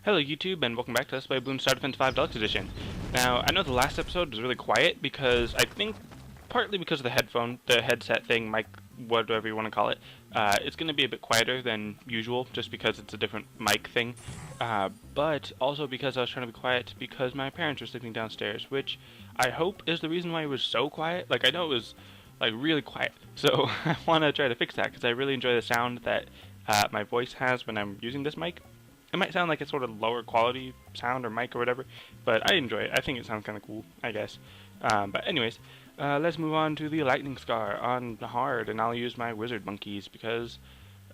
Hello YouTube and welcome back to Let's Play Bloons Wiki Deluxe Edition. Now, I know the last episode was really quiet because I think partly because of the headset thing, mic, whatever you want to call it. It's going to be a bit quieter than usual just because it's a different mic thing. But also because I was trying to be quiet because my parents were sleeping downstairs, which I hope is the reason why it was so quiet. Like, I know it was like really quiet, so I want to try to fix that because I really enjoy the sound that my voice has when I'm using this mic. It might sound like it's sort of lower quality sound or mic or whatever, but I enjoy it. I think it sounds kind of cool, I guess. But anyways, let's move on to the lightning scar on hard, and I'll use my wizard monkeys because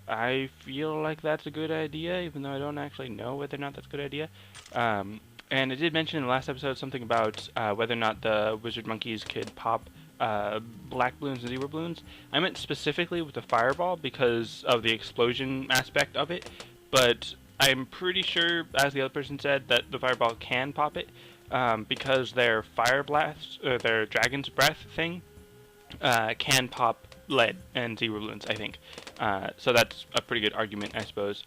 I feel like that's a good idea, even though I don't actually know whether or not that's a good idea. And I did mention in the last episode something about whether or not the wizard monkeys could pop black balloons and zebra balloons. I meant specifically with the fireball because of the explosion aspect of it, but I'm pretty sure, as the other person said, that the fireball can pop it because their fire blast, or their dragon's breath thing, can pop lead and zebra balloons, I think. So that's a pretty good argument, I suppose,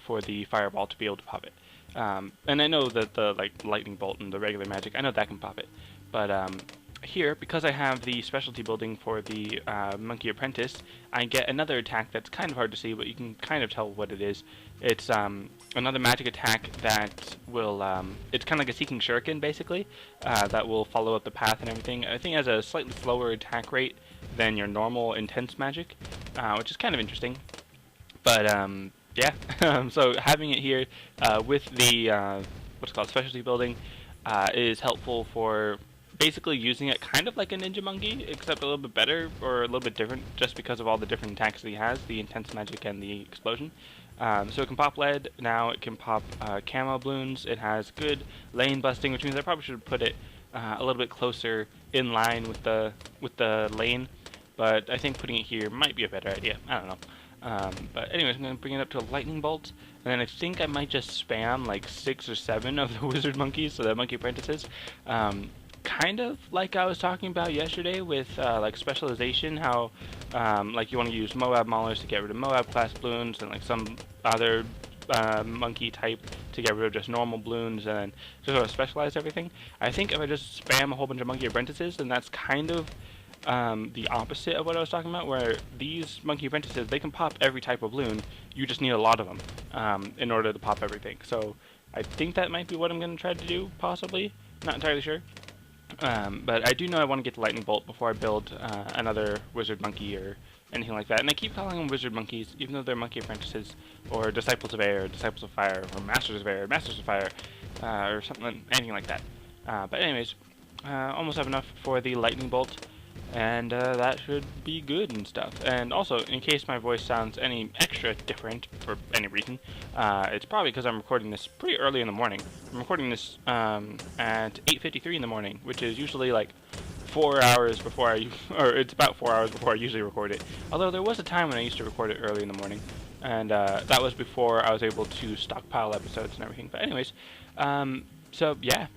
for the fireball to be able to pop it. And I know that the lightning bolt and the regular magic, I know that can pop it, but here, because I have the specialty building for the Monkey Apprentice, I get another attack that's kind of hard to see, but you can kind of tell what it is. It's another magic attack that will, it's kind of like a Seeking Shuriken, basically, that will follow up the path and everything. I think it has a slightly slower attack rate than your normal intense magic, which is kind of interesting. But, yeah, so having it here with the, what's called specialty building, is helpful for basically using it kind of like a ninja monkey, except a little bit better, or a little bit different, just because of all the different attacks that he has, the intense magic and the explosion. So it can pop lead, now it can pop camo balloons, it has good lane busting, which means I probably should put it a little bit closer in line with the lane, but I think putting it here might be a better idea, I don't know. But anyways, I'm going to bring it up to a lightning bolt, and then I think I might just spam like 6 or 7 of the wizard monkeys, so the monkey apprentices. Kind of like I was talking about yesterday with like specialization, how like you want to use Moab Maulers to get rid of Moab class balloons, and like some other monkey type to get rid of just normal balloons, and then just sort of specialize everything. I think if I just spam a whole bunch of monkey apprentices, then that's kind of the opposite of what I was talking about, where these monkey apprentices, they can pop every type of balloon, you just need a lot of them in order to pop everything. So I think that might be what I'm going to try to do, possibly, not entirely sure. But I do know I want to get the lightning bolt before I build another wizard monkey or anything like that. And I keep calling them wizard monkeys, even though they're monkey apprentices, or disciples of air, or disciples of fire, or masters of air, masters of fire, or something, anything like that. But anyways, almost have enough for the lightning bolt, and that should be good and stuff. And also, in case my voice sounds any extra different for any reason, it's probably because I'm recording this pretty early in the morning. I'm recording this at 8:53 in the morning, which is usually like 4 hours before or it's about 4 hours before I usually record it. Although there was a time when I used to record it early in the morning, and that was before I was able to stockpile episodes and everything. But anyways, so yeah.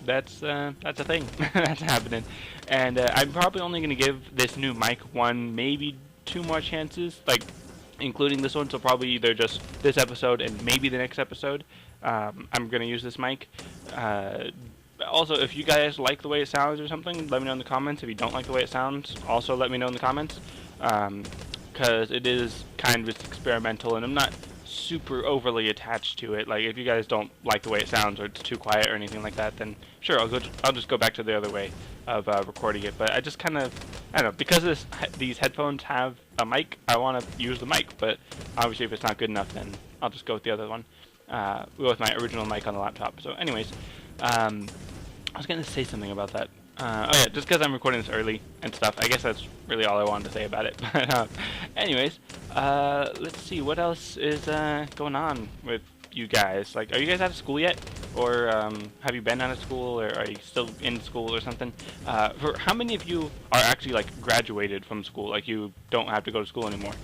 That's a thing. That's happening. And I'm probably only going to give this new mic 1, maybe 2 more chances, like, including this one, so probably either just this episode and maybe the next episode. I'm going to use this mic. Also, if you guys like the way it sounds or something, let me know in the comments. If you don't like the way it sounds, also let me know in the comments. Because it is kind of experimental, and I'm not super overly attached to it. Like, if you guys don't like the way it sounds or it's too quiet or anything like that, then sure, I'll just go back to the other way of recording it. But I just kind of, I don't know, because these headphones have a mic, I want to use the mic, but obviously if it's not good enough, then I'll just go with the other one, with my original mic on the laptop. So anyways, I was going to say something about that. Oh yeah, just because I'm recording this early and stuff, I guess that's really all I wanted to say about it. But anyways, let's see, what else is going on with you guys? Like, are you guys out of school yet? Or have you been out of school, or are you still in school or something? For how many of you are actually like graduated from school, like you don't have to go to school anymore?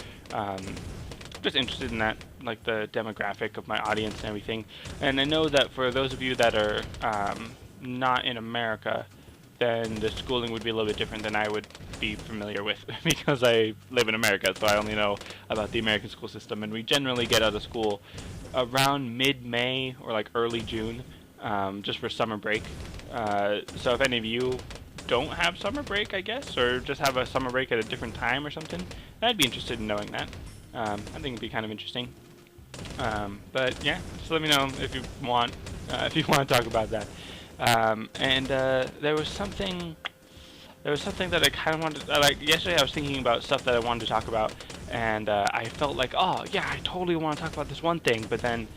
Just interested in that, like the demographic of my audience and everything. And I know that for those of you that are not in America, then the schooling would be a little bit different than I would be familiar with because I live in America, so I only know about the American school system, and we generally get out of school around mid-May or like early June, just for summer break. So if any of you don't have summer break, I guess, or just have a summer break at a different time or something, I'd be interested in knowing that. I think it'd be kind of interesting. But yeah, just let me know if you want to talk about that. There was something that I kind of wanted. Like yesterday, I was thinking about stuff that I wanted to talk about, and I felt like, oh yeah, I totally want to talk about this one thing, but then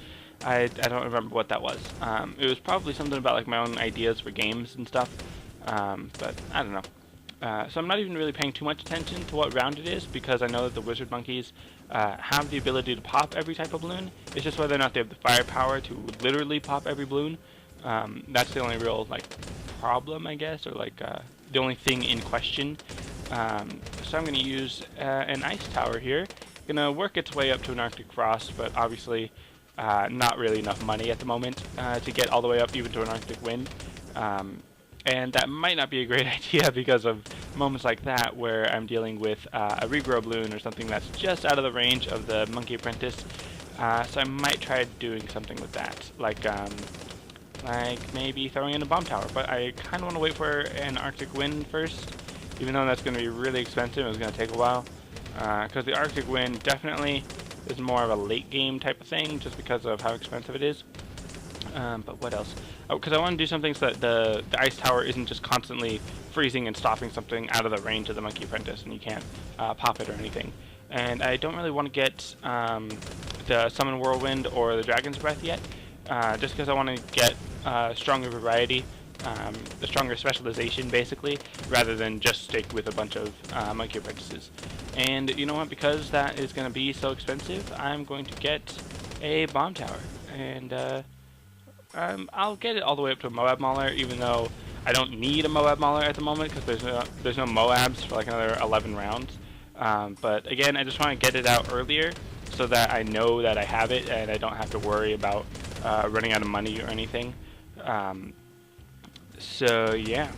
I don't remember what that was. It was probably something about like my own ideas for games and stuff. But I don't know. So I'm not even really paying too much attention to what round it is, because I know that the wizard monkeys have the ability to pop every type of balloon. It's just whether or not they have the firepower to literally pop every balloon. That's the only real like problem, I guess, or like the only thing in question. So I'm going to use an ice tower here. Going to work its way up to an Arctic frost, but obviously not really enough money at the moment to get all the way up even to an Arctic wind. And that might not be a great idea because of moments like that where I'm dealing with a regrow balloon or something that's just out of the range of the monkey apprentice. So I might try doing something with that, like maybe throwing in a bomb tower. But I kind of want to wait for an Arctic wind first, even though that's going to be really expensive. It's going to take a while, because the Arctic wind definitely is more of a late game type of thing, just because of how expensive it is. But what else? Oh, because I want to do something so that the ice tower isn't just constantly freezing and stopping something out of the range of the monkey apprentice, and you can't pop it or anything. And I don't really want to get the summon whirlwind or the dragon's breath yet, just because I want to get stronger variety, a stronger specialization basically, rather than just stick with a bunch of monkey apprentices. And you know what? Because that is going to be so expensive, I'm going to get a bomb tower, and I'll get it all the way up to a Moab Mauler, even though I don't need a Moab Mauler at the moment because there's no Moabs for like another 11 rounds. But again, I just want to get it out earlier so that I know that I have it and I don't have to worry about running out of money or anything. So yeah,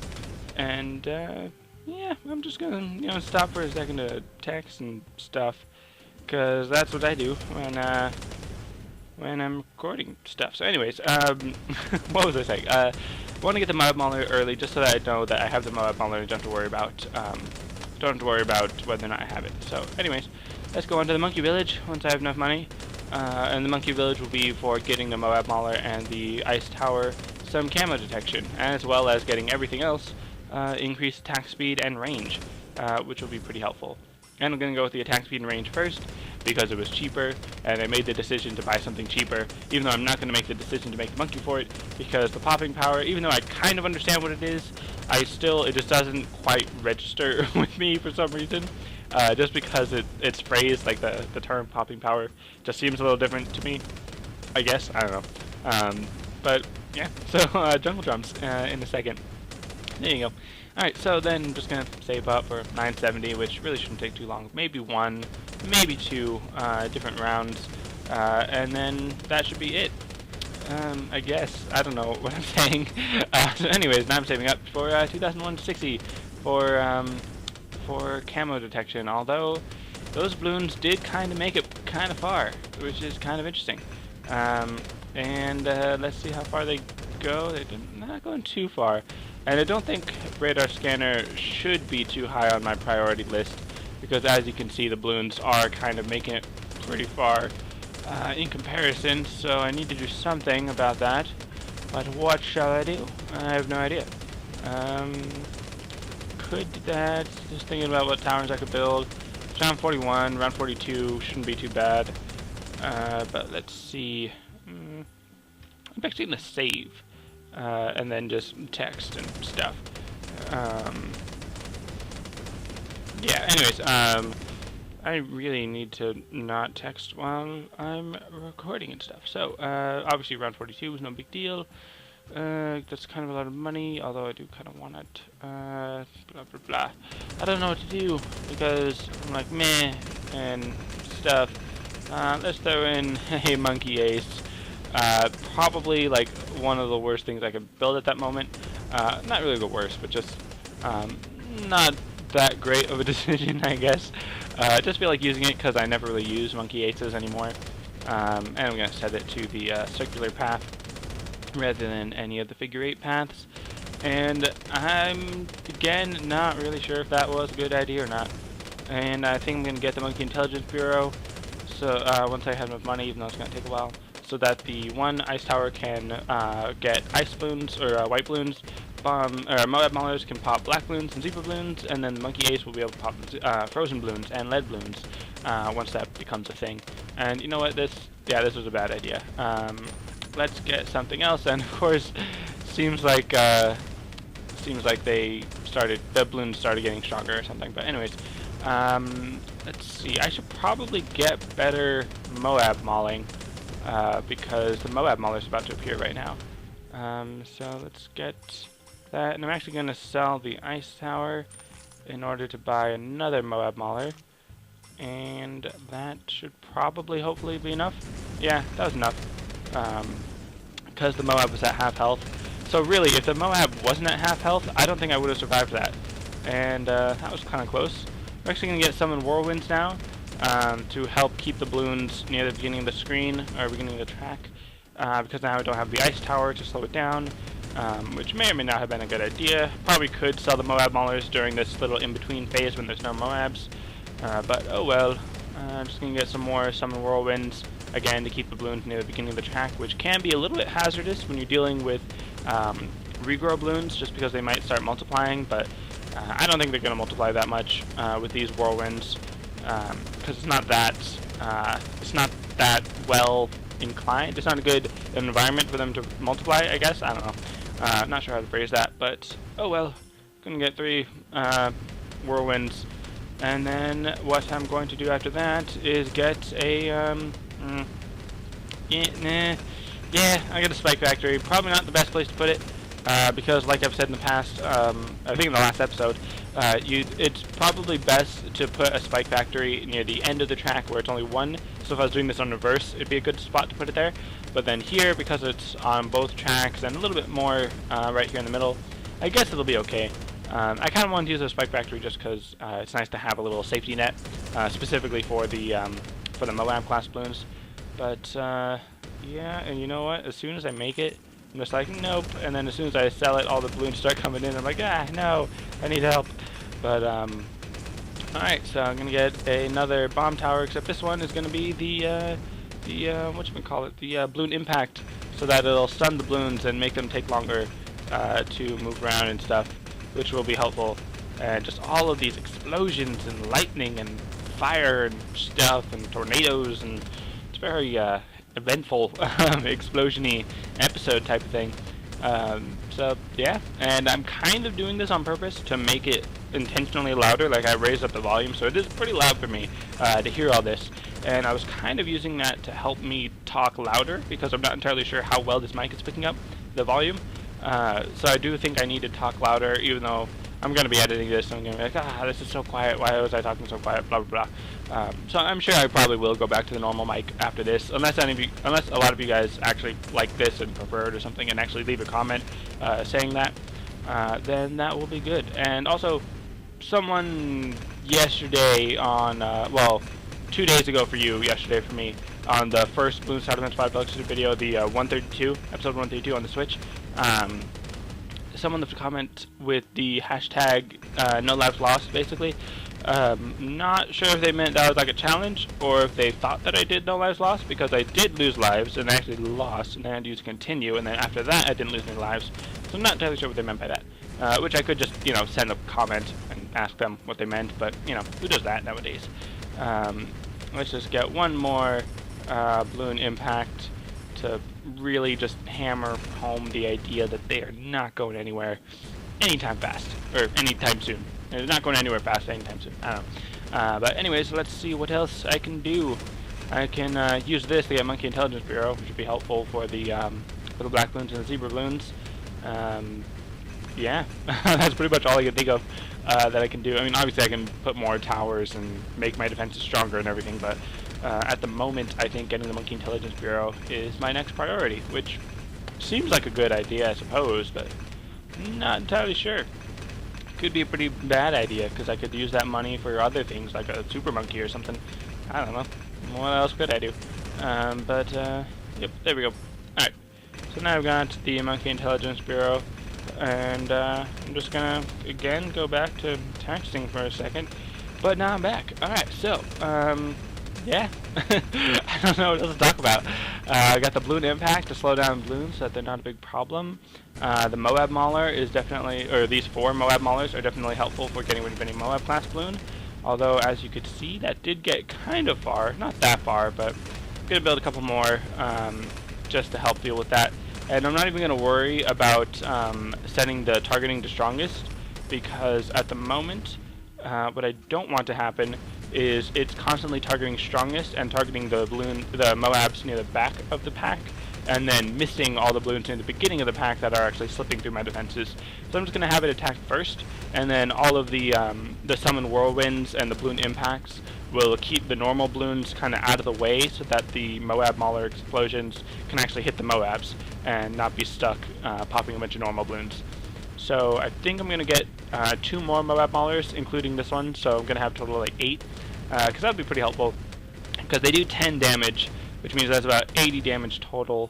and yeah, I'm just gonna stop for a second to text and stuff, because that's what I do when I'm recording stuff. So anyways, what was I saying? I want to get the Moab Mauler early just so that I know that I have the Moab Mauler and don't have to worry about whether or not I have it. So anyways, let's go on to the Monkey Village once I have enough money. And the Monkey Village will be for getting the Moab Mauler and the Ice Tower some camo detection, as well as getting everything else, increased attack speed and range, which will be pretty helpful. And I'm going to go with the attack speed and range first, because it was cheaper, and I made the decision to buy something cheaper, even though I'm not going to make the decision to make the monkey for it, because the popping power, even though I kind of understand what it is, it just doesn't quite register with me for some reason. Just because it's phrased, like the term popping power just seems a little different to me, I guess. I don't know. But yeah, so jungle drums in a second. There you go. Alright, so then I'm just going to save up for 970, which really shouldn't take too long. Maybe one, maybe two different rounds, and then that should be it. I guess. I don't know what I'm saying. So anyways, now I'm saving up for 2001-60 for camo detection, although those balloons did kind of make it kind of far, which is kind of interesting. Let's see how far they go. They're not going too far. And I don't think radar scanner should be too high on my priority list, because as you can see, the balloons are kind of making it pretty far in comparison, so I need to do something about that. But what shall I do? I have no idea. Could do that. Just thinking about what towers I could build. It's round 41, round 42 shouldn't be too bad. But let's see. I'm actually going to save. And then just text and stuff. Yeah, anyways, I really need to not text while I'm recording and stuff. So, obviously round 42 was no big deal. That's kind of a lot of money, although I do kind of want it. Blah, blah, blah. I don't know what to do, because I'm like, meh, and stuff. Let's throw in a monkey ace. Probably like one of the worst things I could build at that moment. Not really the worst, but just not that great of a decision, I guess. Just feel like using it because I never really use monkey aces anymore. and I'm going to set it to the circular path rather than any of the figure 8 paths. And I'm, again, not really sure if that was a good idea or not. And I think I'm going to get the Monkey Intelligence Bureau, so once I have enough money, even though it's going to take a while, so that the one ice tower can get ice balloons, or white balloons, Moab Maulers can pop black balloons and zebra balloons, and then the Monkey Ace will be able to pop frozen balloons and lead balloons once that becomes a thing. And you know what, this was a bad idea. Let's get something else, and of course, seems like the balloons started getting stronger or something. But anyways, let's see. I should probably get better Moab mauling because the Moab Mauler is about to appear right now. So let's get that, and I'm actually going to sell the ice tower in order to buy another Moab Mauler, and that should probably, hopefully, be enough. Yeah, that was enough. Because the Moab was at half health. So really, if the Moab wasn't at half health, I don't think I would have survived that. And that was kind of close. We're actually going to get summon Whirlwinds now to help keep the balloons near the beginning of the screen, or beginning of the track. Because now I don't have the ice tower to slow it down, which may or may not have been a good idea. Probably could sell the Moab Maulers during this little in-between phase when there's no Moabs. But oh well. I'm just going to get some more summon Whirlwinds, again, to keep the balloons near the beginning of the track, which can be a little bit hazardous when you're dealing with regrow balloons, just because they might start multiplying, but I don't think they're going to multiply that much with these Whirlwinds, because it's not that well inclined. It's not a good environment for them to multiply, I guess. I don't know. Not sure how to phrase that, but oh well. Gonna get 3 Whirlwinds. And then what I'm going to do after that is get a, yeah, I get a Spike Factory. Probably not the best place to put it, because like I've said in the past, I think in the last episode, it's probably best to put a Spike Factory near the end of the track where it's only one. So if I was doing this on reverse, it'd be a good spot to put it there. But then here, because it's on both tracks and a little bit more right here in the middle, I guess it'll be okay. I kind of wanted to use a Spike Factory just because it's nice to have a little safety net, specifically for the Moab class balloons. But yeah, and you know what? As soon as I make it, I'm just like, nope. And then as soon as I sell it, all the balloons start coming in. I'm like, ah, no, I need help. But alright, so I'm gonna get another bomb tower, except this one is gonna be the whatchamacallit, the balloon impact, so that it'll stun the balloons and make them take longer to move around and stuff, which will be helpful. And just all of these explosions and lightning and fire and stuff and tornadoes, and it's very eventful explosion-y episode type of thing. So yeah, and I'm kind of doing this on purpose to make it intentionally louder. Like, I raised up the volume, so it is pretty loud for me to hear all this. And I was kind of using that to help me talk louder, because I'm not entirely sure how well this mic is picking up the volume. So I do think I need to talk louder, even though I'm going to be editing this, and I'm going to be like, ah, this is so quiet, why was I talking so quiet, blah, blah, blah. So I'm sure I probably will go back to the normal mic after this, unless a lot of you guys actually like this and prefer it or something, and actually leave a comment saying that, then that will be good. And also, someone yesterday on, well, 2 days ago for you, yesterday for me, on the first Bloons $5 video, the 132, episode 132 on the Switch, someone left a comment with the hashtag no lives lost, basically. Not sure if they meant that was like a challenge, or if they thought that I did no lives lost, because I did lose lives, and I actually lost, and then I had to use continue, and then after that I didn't lose any lives. So I'm not entirely sure what they meant by that. Which I could just, you know, send a comment and ask them what they meant, but, you know, who does that nowadays? Let's just get one more balloon impact to really just hammer home the idea that they are not going anywhere anytime fast, or anytime soon. They're not going anywhere fast anytime soon. I don't know. But anyways, let's see what else I can do. I can use this to get Monkey Intelligence Bureau, which would be helpful for the black balloons and the zebra balloons. Yeah, that's pretty much all I can think of that I can do. I mean, obviously I can put more towers and make my defenses stronger and everything, but at the moment I think getting the Monkey Intelligence Bureau is my next priority, which seems like a good idea, I suppose, but not entirely sure. Could be a pretty bad idea, because I could use that money for other things, like a super monkey or something. I don't know. What else could I do? Yep, there we go. Alright, so now I've got the Monkey Intelligence Bureau, and I'm just gonna, again, go back to texting for a second, but now I'm back. Alright, so, yeah, I don't know what else to talk about. I got the Bloon Impact to slow down balloons so that they're not a big problem. The Moab Mauler is definitely, or these 4 Moab Maulers are definitely helpful for getting rid of any Moab class balloon. Although, as you could see, that did get kind of far. Not that far, but I'm going to build a couple more just to help deal with that. And I'm not even going to worry about setting the targeting to strongest, because at the moment, what I don't want to happen is it's constantly targeting strongest and targeting the Moabs near the back of the pack, and then missing all the balloons near the beginning of the pack that are actually slipping through my defenses. So I'm just going to have it attack first, and then all of the summon whirlwinds and the balloon impacts will keep the normal balloons kind of out of the way so that the Moab Mauler explosions can actually hit the Moabs and not be stuck popping a bunch of normal balloons. So I think I'm going to get 2 more Moab Maulers, including this one, so I'm going to have a total of like 8, because that would be pretty helpful, because they do 10 damage, which means that's about 80 damage total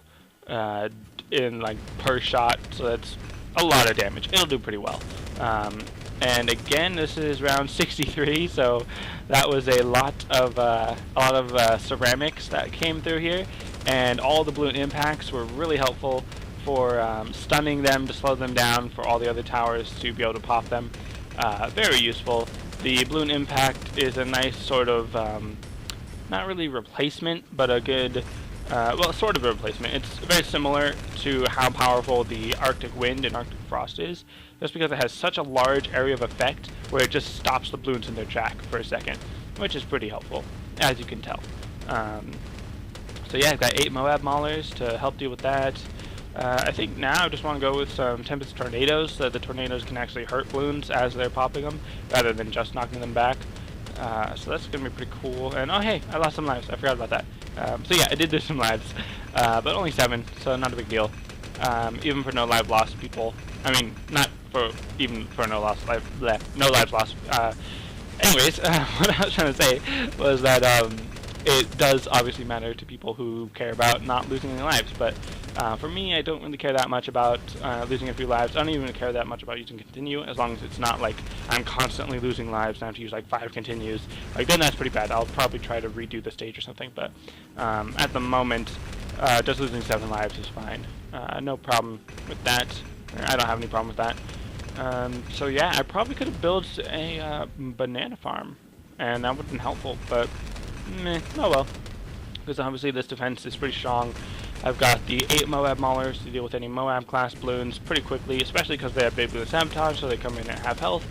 in like per shot, so that's a lot of damage. It'll do pretty well. And again, this is round 63, so that was a lot of ceramics that came through here, and all the balloon impacts were really helpful for stunning them to slow them down for all the other towers to be able to pop them. Very useful. The balloon impact is a nice sort of not really replacement, but a good, well, sort of a replacement. It's very similar to how powerful the Arctic Wind and Arctic Frost is, just because it has such a large area of effect where it just stops the balloons in their track for a second, which is pretty helpful, as you can tell. So yeah, I've got 8 Moab Maulers to help deal with that. I think now I just want to go with some Tempest Tornadoes so that the tornadoes can actually hurt balloons as they're popping them, rather than just knocking them back. So that's going to be pretty cool. And oh hey, I lost some lives. I forgot about that. So yeah, I did lose some lives, but only 7, so not a big deal. Even for no life lost people. I mean, not for even for no lives lost. Anyways, what I was trying to say was that it does obviously matter to people who care about not losing any lives, but for me, I don't really care that much about losing a few lives. I don't even care that much about using continue, as long as it's not like I'm constantly losing lives and I have to use like 5 continues. Like, then that's pretty bad. I'll probably try to redo the stage or something, but at the moment, just losing 7 lives is fine. No problem with that. I don't have any problem with that. So yeah, I probably could have built a banana farm, and that would have been helpful, but meh, oh well. Because obviously this defense is pretty strong. I've got the 8 Moab Maulers to deal with any Moab class balloons pretty quickly, especially because they have big balloon sabotage, so they come in at half health.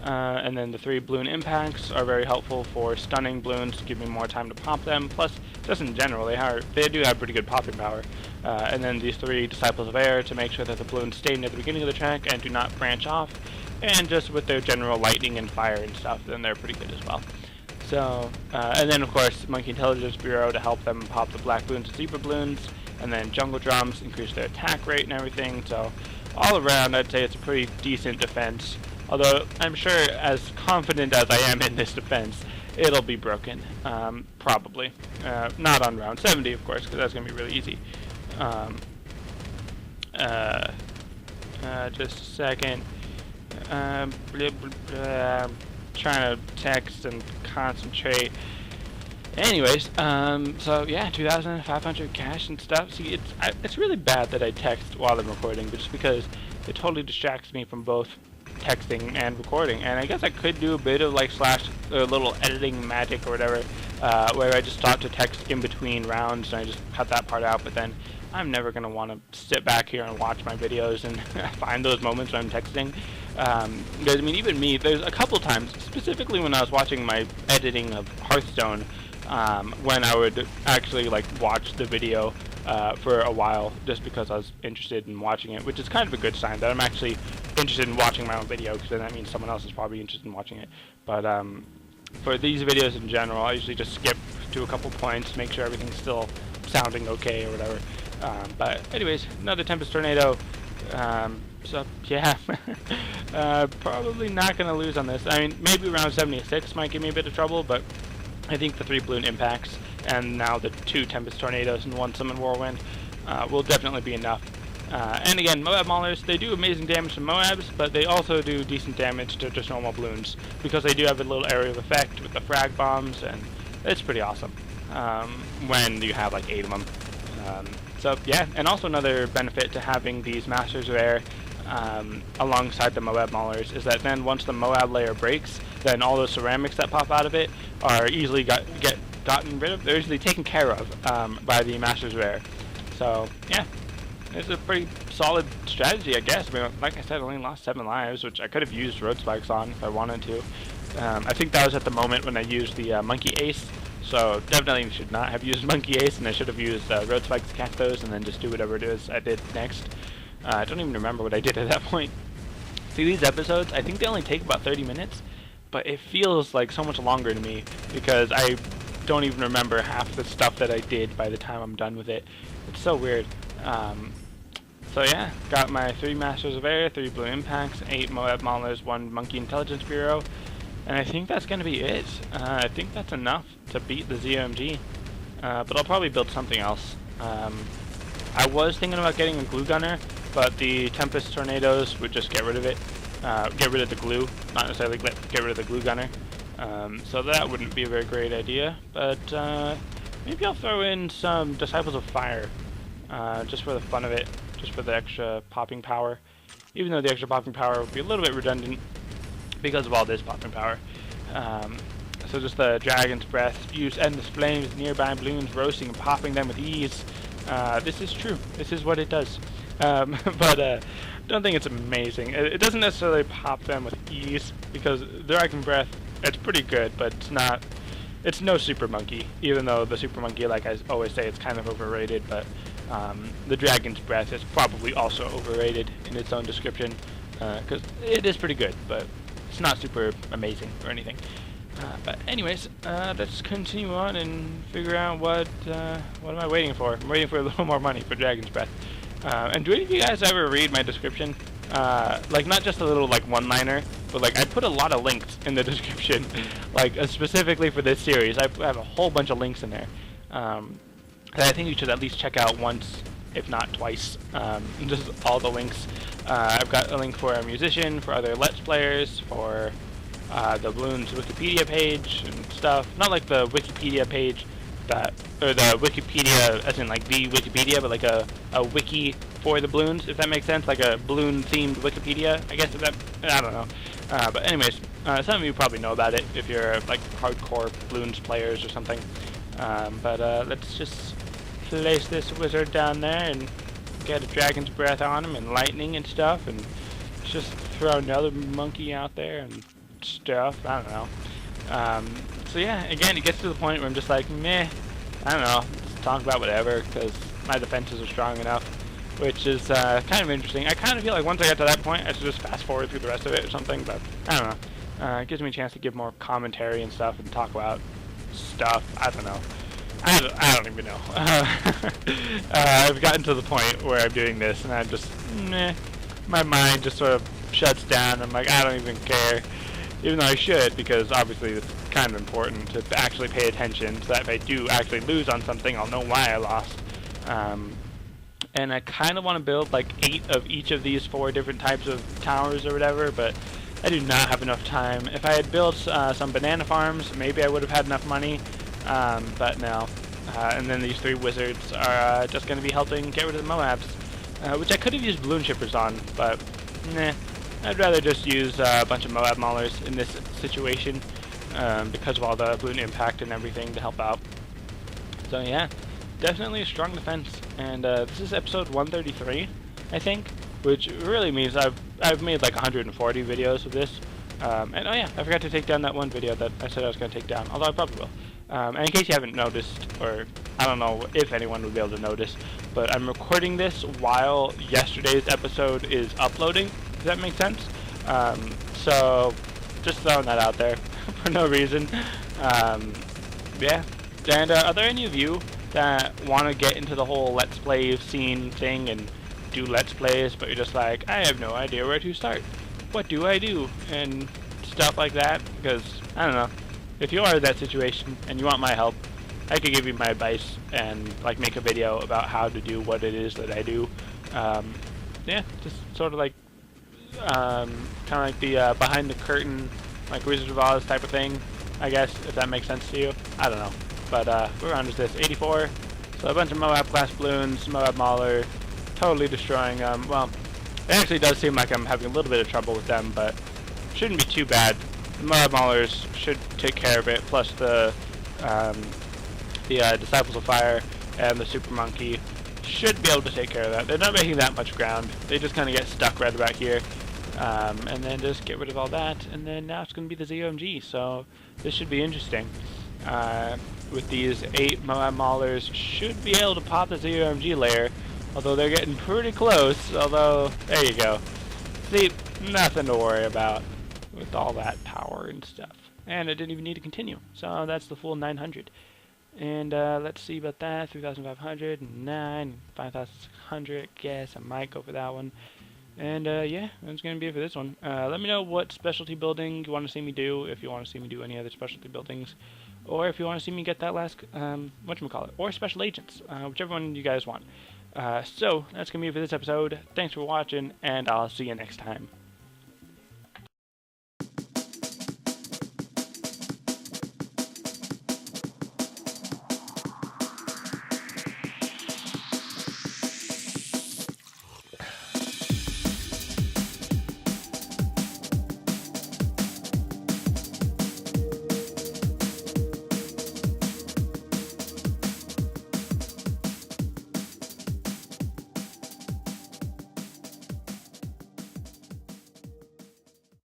And then the 3 balloon impacts are very helpful for stunning balloons to give me more time to pop them. Plus, just in general, they do have pretty good popping power. And then these 3 Disciples of Air to make sure that the balloons stay near the beginning of the track and do not branch off. And just with their general lightning and fire and stuff, then they're pretty good as well. So, and then of course, Monkey Intelligence Bureau to help them pop the black balloons and zebra balloons. And then jungle drums increase their attack rate and everything. So, all around, I'd say it's a pretty decent defense. Although, I'm sure, as confident as I am in this defense, it'll be broken. Probably. Not on round 70, of course, because that's going to be really easy. Just a second. Trying to text and concentrate. Anyways, so yeah, 2,500 cash and stuff. See, it's really bad that I text while I'm recording, just because it totally distracts me from both texting and recording. And I guess I could do a bit of like little editing magic or whatever, where I just stop to text in between rounds and I just cut that part out. But then I'm never gonna want to sit back here and watch my videos and find those moments when I'm texting. Because I mean, even me, there's a couple times, specifically when I was watching my editing of Hearthstone, when I would actually like watch the video for a while just because I was interested in watching it, which is kind of a good sign that I'm actually interested in watching my own video, because then that means someone else is probably interested in watching it. But for these videos in general, I usually just skip to a couple points, make sure everything's still sounding okay or whatever. But anyways, another Tempest Tornado. So yeah, probably not going to lose on this. I mean, maybe round 76 might give me a bit of trouble, but I think the 3 balloon impacts and now the 2 Tempest Tornadoes and 1 Summon Whirlwind will definitely be enough. And again, Moab Maulers, they do amazing damage to Moabs, but they also do decent damage to just normal Bloons, because they do have a little area of effect with the frag bombs, and it's pretty awesome when you have like 8 of them. So yeah, and also another benefit to having these Masters of Air alongside the Moab Maulers is that then once the Moab layer breaks, then all those ceramics that pop out of it are easily gotten rid of. They're easily taken care of by the Masters of Air. So yeah, it's a pretty solid strategy, I guess. I mean, like I said, I only lost 7 lives, which I could have used Road Spikes on if I wanted to. I think that was at the moment when I used the Monkey Ace, so definitely should not have used Monkey Ace, and I should have used Road Spikes to catch those and then just do whatever it is I did next. I don't even remember what I did at that point. See, these episodes, I think they only take about 30 minutes, but it feels like so much longer to me because I don't even remember half the stuff that I did by the time I'm done with it. It's so weird. So yeah, got my 3 Masters of Air, 3 Blue Impacts, 8 Moab Maulers, 1 Monkey Intelligence Bureau, and I think that's going to be it. I think that's enough to beat the ZOMG, but I'll probably build something else. I was thinking about getting a glue gunner, but the Tempest Tornadoes would just get rid of it. Get rid of the glue, not necessarily get rid of the glue gunner. So that wouldn't be a very great idea, but maybe I'll throw in some Disciples of Fire, just for the fun of it, just for the extra popping power. Even though the extra popping power would be a little bit redundant because of all this popping power. So just the Dragon's Breath, use endless flames, nearby balloons, roasting and popping them with ease. This is true. This is what it does. But don't think it's amazing. It doesn't necessarily pop them with ease, because the Dragon Breath, it's pretty good, but it's no Super Monkey, even though the Super Monkey, like I always say, it's kind of overrated, but the Dragon's Breath is probably also overrated in its own description, because it is pretty good, but it's not super amazing or anything. But anyways, let's continue on and figure out what am I waiting for? I'm waiting for a little more money for Dragon's Breath. And do any of you guys ever read my description? Like, not just a little, like, one-liner, but, like, I put a lot of links in the description, like, specifically for this series. I have a whole bunch of links in there. That I think you should at least check out once, if not twice. Just all the links. I've got a link for a musician, for other Let's Players, for the Bloons Wikipedia page and stuff. Not like the Wikipedia page that, or the Wikipedia as in like the Wikipedia, but like a wiki for the Bloons, if that makes sense, like a balloon themed Wikipedia, I guess, if that, I don't know. But anyways, some of you probably know about it if you're like hardcore Bloons players or something. But let's just place this wizard down there and get a Dragon's Breath on him and lightning and stuff, and just throw another monkey out there and stuff. I don't know. So yeah, again, it gets to the point where I'm just like, meh, I don't know, just talk about whatever, because my defenses are strong enough, which is kind of interesting. I kind of feel like once I get to that point, I should just fast forward through the rest of it or something, but I don't know. It gives me a chance to give more commentary and stuff and talk about stuff. I don't know. I don't even know. I've gotten to the point where I'm doing this, and I'm just, meh, my mind just sort of shuts down. I'm like, I don't even care. Even though I should, because obviously it's kind of important to actually pay attention, so that if I do actually lose on something, I'll know why I lost. And I kind of want to build like 8 of each of these 4 different types of towers or whatever, but I do not have enough time. If I had built some banana farms, maybe I would have had enough money, but no. And then these 3 wizards are just going to be helping get rid of the Moabs, which I could have used balloon shippers on, but nah. I'd rather just use a bunch of Moab Maulers in this situation, because of all the balloon impact and everything to help out. So yeah, definitely a strong defense. And this is episode 133, I think, which really means I've made like 140 videos of this. And oh yeah, I forgot to take down that one video that I said I was going to take down, although I probably will. And in case you haven't noticed, or I don't know if anyone would be able to notice, but I'm recording this while yesterday's episode is uploading. Does that make sense? So, just throwing that out there for no reason. Yeah. And are there any of you that want to get into the whole Let's Play scene thing and do Let's Plays, but you're just like, I have no idea where to start. What do I do? And stuff like that? Because, I don't know. If you are in that situation and you want my help, I could give you my advice and like make a video about how to do what it is that I do. Yeah, just sort of like kind of like the behind the curtain, like Wizard of Oz type of thing, I guess, if that makes sense to you. I don't know. But what round is this? 84. So a bunch of Moab class balloons, Moab Mauler, totally destroying them. Well, it actually does seem like I'm having a little bit of trouble with them, but shouldn't be too bad. The Moab Maulers should take care of it, plus the Disciples of Fire and the Super Monkey should be able to take care of that. They're not making that much ground. They just kind of get stuck right about here. And then just get rid of all that, and then now it's going to be the ZOMG, so this should be interesting. With these 8 Moab Maulers, should be able to pop the ZOMG layer, although they're getting pretty close, although, there you go. See, nothing to worry about with all that power and stuff. And I didn't even need to continue, so that's the full 900. And let's see about that, 3,500, 9, 5,600, guess I might go for that one. And yeah, that's going to be it for this one. Let me know what specialty building you want to see me do, if you want to see me do any other specialty buildings, or if you want to see me get that last, whatchamacallit, or special agents, whichever one you guys want. So, that's going to be it for this episode. Thanks for watching, and I'll see you next time.